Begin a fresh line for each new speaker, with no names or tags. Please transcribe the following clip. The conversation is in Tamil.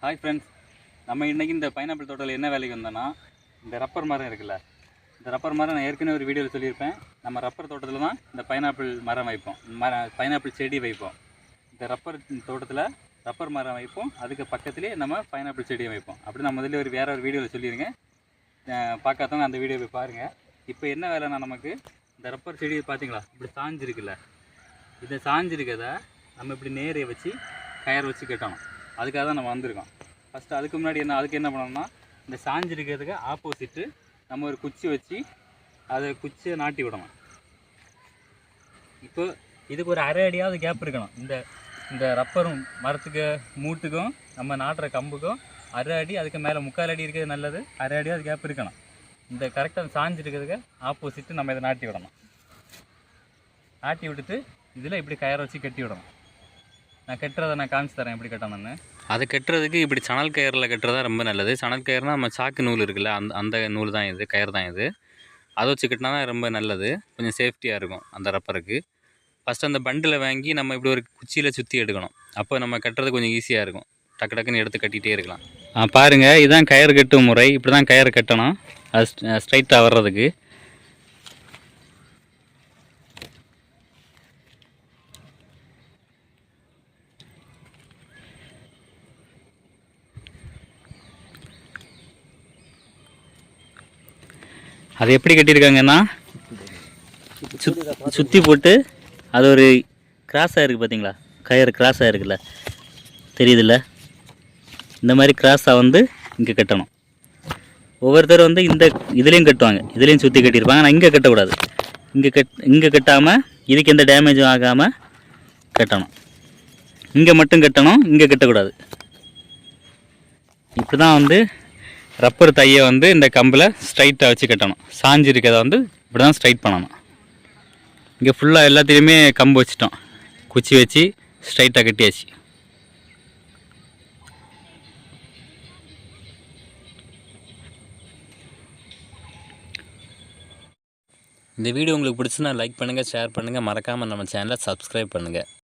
ஹாய் ஃப்ரெண்ட்ஸ், நம்ம இன்றைக்கி இந்த பைனாப்பிள் தோட்டத்தில் என்ன வேலைக்கு வந்தோன்னா, இந்த ரப்பர் மரம் இருக்குல்ல, இந்த ரப்பர் மரம் நான் ஏற்கனவே ஒரு வீடியோவில் சொல்லியிருப்பேன். நம்ம ரப்பர் தோட்டத்தில் தான் இந்த பைனாப்பிள் மரம் வைப்போம், பைனாப்பிள் செடி வைப்போம். இந்த ரப்பர் தோட்டத்தில் ரப்பர் மரம் வைப்போம், அதுக்கு பக்கத்துலேயே நம்ம பைனாப்பிள் செடியை வைப்போம். அப்படி நான் முதல்ல வேறு ஒரு வீடியோவில் சொல்லியிருக்கேன். பார்க்காதவங்க அந்த வீடியோ போய் பாருங்கள். இப்போ என்ன வேலைன்னா, நமக்கு இந்த ரப்பர் செடி பார்த்தீங்களா, இப்படி சாஞ்சிருக்குல்ல, இதை சாஞ்சிருக்கதை நம்ம இப்படி நேரையை வச்சு கயர் வச்சு கட்டணும். அதுக்காக தான் நம்ம வந்திருக்கோம். ஃபஸ்ட்டு அதுக்கு முன்னாடி அதுக்கு என்ன பண்ணணும்னா, இந்த சாஞ்சிருக்கிறதுக்கு ஆப்போசிட்டு நம்ம ஒரு குச்சி வச்சு அதை குச்சியை நாட்டி விடணும். இப்போ இதுக்கு ஒரு அரை அடியாவது கேப் இருக்கணும். இந்த ரப்பரும் மரத்துக்கு மூட்டுக்கும் நம்ம நாட்டுற கம்புக்கும் அரை அடி, அதுக்கு மேலே 3/4 அடி இருக்கிறது நல்லது. அரை அடியாவது கேப் இருக்கணும். இந்த கரெக்டாக சாஞ்சிருக்கிறதுக்கு ஆப்போசிட்டு நம்ம இதை நாட்டி விடணும். நாட்டி விட்டுட்டு இதில் இப்படி கயரை வச்சு கட்டி விடணும். நான் கட்டுறதை நான் காமிச்சு தரேன் எப்படி கட்டணும்னு.
அதை கட்டுறதுக்கு இப்படி சணல் கயிறில் கட்டுறதா ரொம்ப நல்லது. சணல் கயிறுனால் நம்ம சாக்கு நூல் இருக்குல்ல, அந்த நூல் தான் இது, கயிறு தான் இது. அதை வச்சு கட்டினா தான் ரொம்ப நல்லது, கொஞ்சம் சேஃப்டியாக இருக்கும் அந்த ரப்பருக்கு. ஃபஸ்ட்டு அந்த பண்டில் வாங்கி நம்ம இப்படி ஒரு குச்சியில் சுற்றி எடுக்கணும். அப்போ நம்ம கட்டுறது கொஞ்சம் ஈஸியாக இருக்கும். டக்கு டக்குன்னு எடுத்து கட்டிகிட்டே இருக்கலாம். பாருங்கள், இதுதான் கயிறு கட்டும் முறை. இப்படி தான் கயிறு கட்டணும், அது ஸ்ட்ரைட்டாக வர்றதுக்கு. அது எப்படி கட்டியிருக்காங்கன்னா, சுற்றி போட்டு அது ஒரு கிராஸாக இருக்குது பார்த்தீங்களா, கயிறு கிராஸாக இருக்குல்ல, தெரியுதுல்ல, இந்த மாதிரி கிராஸாக வந்து இங்கே கட்டணும். ஒவ்வொருத்தர் வந்து இந்த இதுலேயும் கட்டுவாங்க, இதுலேயும் சுற்றி கட்டியிருப்பாங்க. ஆனால் இங்கே கட்டக்கூடாது. இங்கே கட்டாமல் இதுக்கு எந்த டேமேஜும் ஆகாமல் கட்டணும். இங்கே மட்டும் கட்டணும், இங்கே கட்டக்கூடாது. இப்படி தான் வந்து ரப்பர் தையை வந்து இந்த கம்பில் ஸ்ட்ரைட்டாக வச்சு கட்டணும். சாஞ்சிருக்கிறத வந்து இப்படி தான் ஸ்ட்ரைட் பண்ணணும். இங்கே ஃபுல்லாக எல்லாத்துலேயுமே கம்பு வச்சுட்டோம், குச்சி வச்சு ஸ்ட்ரைட்டாக கட்டியாச்சு. இந்த வீடியோ உங்களுக்கு பிடிச்சுன்னா லைக் பண்ணுங்கள், ஷேர் பண்ணுங்கள், மறக்காமல் நம்ம சேனலை சப்ஸ்கிரைப் பண்ணுங்கள்.